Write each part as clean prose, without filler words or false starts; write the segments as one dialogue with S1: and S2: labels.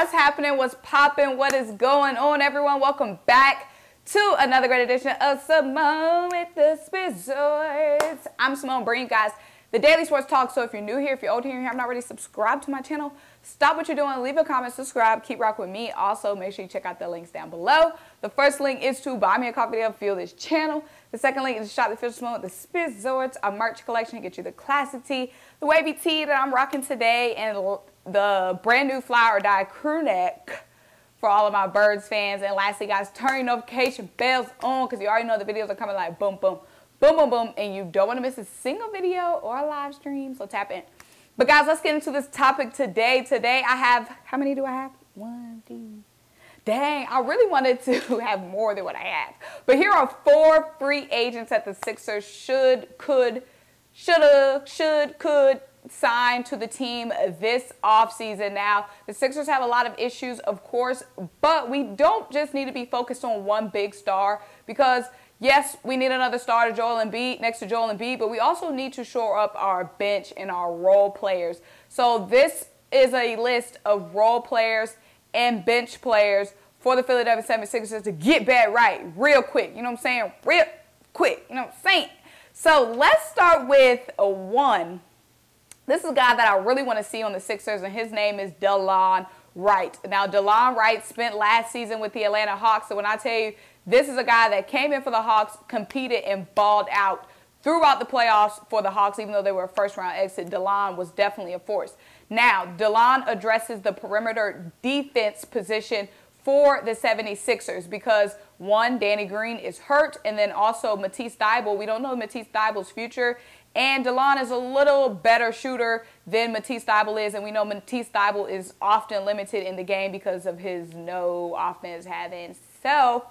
S1: What's happening? What's popping? What is going on, everyone? Welcome back to another great edition of Simone with the Spizzords. I'm Simone, bringing you guys the Daily Sports Talk. So if you're new here, if you're old here and you have not already subscribed to my channel, stop what you're doing, leave a comment, subscribe, keep rocking with me. Also, make sure you check out the links down below. The first link is to buy me a coffee to fuel this channel. The second link is to shop the official Simone with the Spizzords, a merch collection to get you the classic tee, the wavy tee that I'm rocking today, and the brand new Fly or Die crew neck for all of my Birds fans. And lastly, guys, turn your notification bells on because you already know the videos are coming like boom, boom, boom, boom, boom, and you don't want to miss a single video or a live stream, so tap in. But guys, let's get into this topic today. Today I have, how many do I have? 1, 2. Dang, I really wanted to have more than what I have. But here are 4 free agents that the Sixers could sign to the team this offseason. Now, the Sixers have a lot of issues, of course, but we don't just need to be focused on one big star because, yes, we need another star to Joel Embiid, next to Joel Embiid, but we also need to shore up our bench and our role players. So this is a list of role players and bench players for the Philadelphia 76ers to get back right real quick. You know what I'm saying? Real quick. You know what I'm saying? So let's start with one. This is a guy that I really want to see on the Sixers, and his name is Delon Wright. Now, Delon Wright spent last season with the Atlanta Hawks, so when I tell you this is a guy that came in for the Hawks, competed, and balled out throughout the playoffs for the Hawks, even though they were a first-round exit, Delon was definitely a force. Now, Delon addresses the perimeter defense position for the 76ers because, one, Danny Green is hurt, and then also Matisse Thybulle. We don't know Matisse Thybulle's future, and Delon is a little better shooter than Matisse Thybulle is, and we know Matisse Thybulle is often limited in the game because of his no offense having self.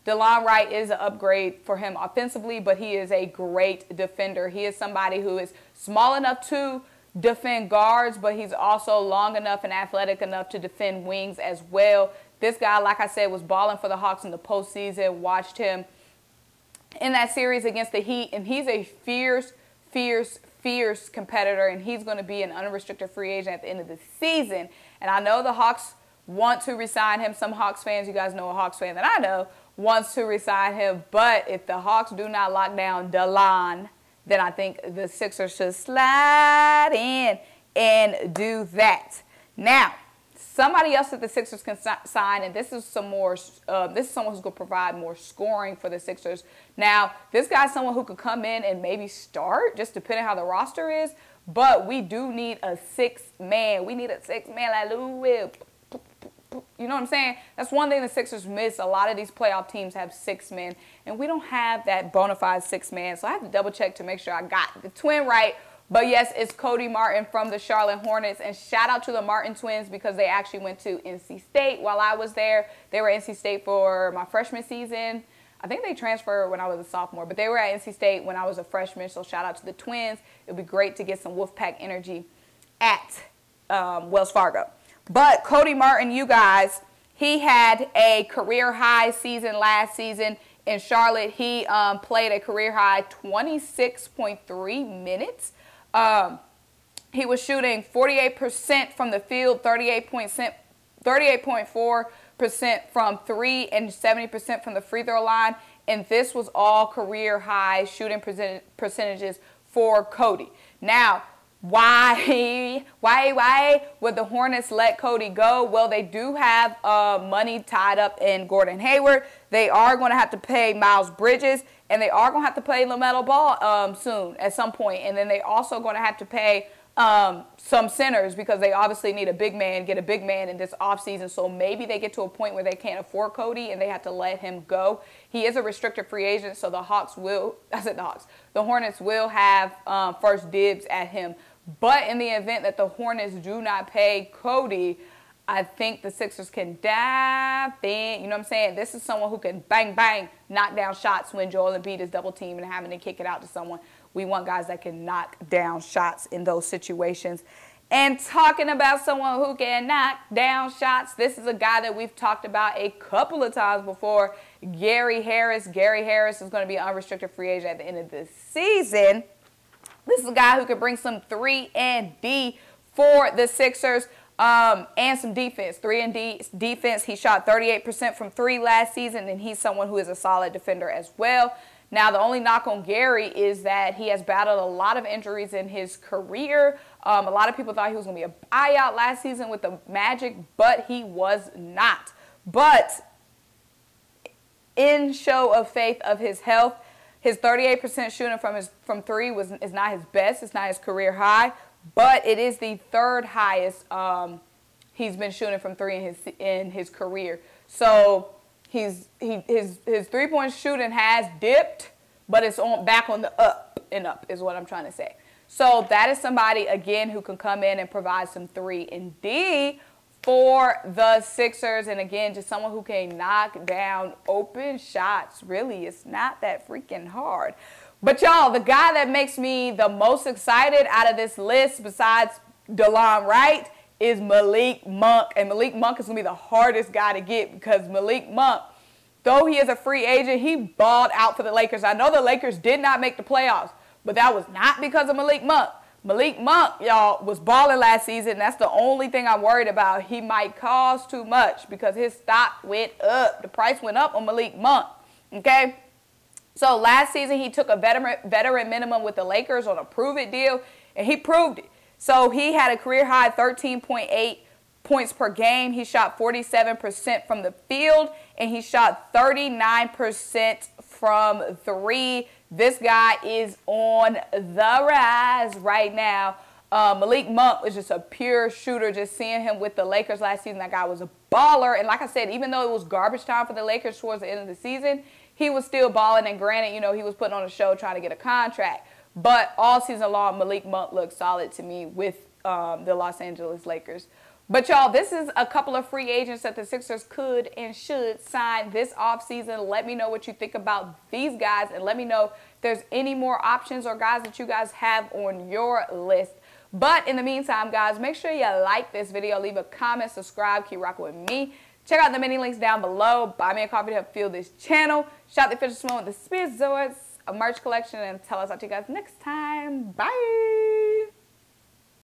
S1: Delon Wright is an upgrade for him offensively, but he is a great defender. He is somebody who is small enough to defend guards, but he's also long enough and athletic enough to defend wings as well. This guy, like I said, was balling for the Hawks in the postseason. Watched him in that series against the Heat, and he's a fierce competitor, and he's going to be an unrestricted free agent at the end of the season. And I know the Hawks want to re-sign him. Some Hawks fans, you guys know a Hawks fan that I know, wants to re-sign him. But if the Hawks do not lock down Delon, then I think the Sixers should slide in and do that. Now, somebody else that the Sixers can sign, and this is someone who's going to provide more scoring for the Sixers. Now, this guy's someone who could come in and maybe start, just depending how the roster is. But we do need a 6-man. We need a 6-man like Lou Will. You know what I'm saying? That's one thing the Sixers miss. A lot of these playoff teams have 6 men, and we don't have that bona fide 6-man. So I have to double check to make sure I got the twin right. But yes, it's Cody Martin from the Charlotte Hornets. And shout out to the Martin twins because they actually went to NC State while I was there. They were at NC State for my freshman season. I think they transferred when I was a sophomore, but they were at NC State when I was a freshman. So shout out to the twins. It would be great to get some Wolfpack energy at Wells Fargo. But Cody Martin, you guys, he had a career-high season last season in Charlotte. He played a career-high 26.3 minutes. He was shooting 48% from the field, 38.4% from 3, and 70% from the free throw line. And this was all career-high shooting percentages for Cody. Now, why would the Hornets let Cody go? Well, they do have money tied up in Gordon Hayward. They are going to have to pay Miles Bridges, and they are going to have to pay LaMelo Ball soon at some point. And then they also going to have to pay some centers because they obviously need a big man, get a big man in this offseason. So maybe they get to a point where they can't afford Cody and they have to let him go. He is a restricted free agent, so the Hornets will have first dibs at him. But in the event that the Hornets do not pay Cody, I think the Sixers can dive in. You know what I'm saying? This is someone who can bang, bang, knock down shots when Joel Embiid is double teamed and having to kick it out to someone. We want guys that can knock down shots in those situations. And talking about someone who can knock down shots, this is a guy that we've talked about a couple of times before, Gary Harris. Gary Harris is going to be an unrestricted free agent at the end of the season. This is a guy who can bring some 3 and D for the Sixers. And some defense, 3-and-D defense. He shot 38% from three last season, and he's someone who is a solid defender as well. Now, the only knock on Gary is that he has battled a lot of injuries in his career. A lot of people thought he was going to be a buyout last season with the Magic, but he was not. But in show of faith of his health, his 38% shooting from three is not his best. It's not his career high, but it is the third highest he's been shooting from three in his career. So his 3-point shooting has dipped, but it's back on the up and up is what I'm trying to say. So that is somebody, again, who can come in and provide some 3-and-D for the Sixers. And again, just someone who can knock down open shots. Really, it's not that freaking hard. But y'all, the guy that makes me the most excited out of this list, besides DeLon Wright, is Malik Monk. And Malik Monk is going to be the hardest guy to get, because Malik Monk, though he is a free agent, he balled out for the Lakers. I know the Lakers did not make the playoffs, but that was not because of Malik Monk. Malik Monk, y'all, was balling last season. That's the only thing I'm worried about. He might cost too much because his stock went up. The price went up on Malik Monk, okay? So last season, he took a veteran minimum with the Lakers on a prove-it deal, and he proved it. So he had a career-high 13.8 points per game. He shot 47% from the field, and he shot 39% from three. This guy is on the rise right now. Malik Monk was just a pure shooter. Just seeing him with the Lakers last season, that guy was a baller. And like I said, even though it was garbage time for the Lakers towards the end of the season, he was still balling. And granted, you know, he was putting on a show trying to get a contract. But all season long, Malik Monk looked solid to me with the Los Angeles Lakers. But, y'all, this is a couple of free agents that the Sixers could and should sign this offseason. Let me know what you think about these guys, and let me know if there's any more options or guys that you guys have on your list. But in the meantime, guys, make sure you like this video, leave a comment, subscribe, keep rocking with me. Check out the many links down below. Buy me a coffee to help fuel this channel. Shout the Official Simone with the Spears, a merch collection, and tell us. I'll see you guys next time. Bye.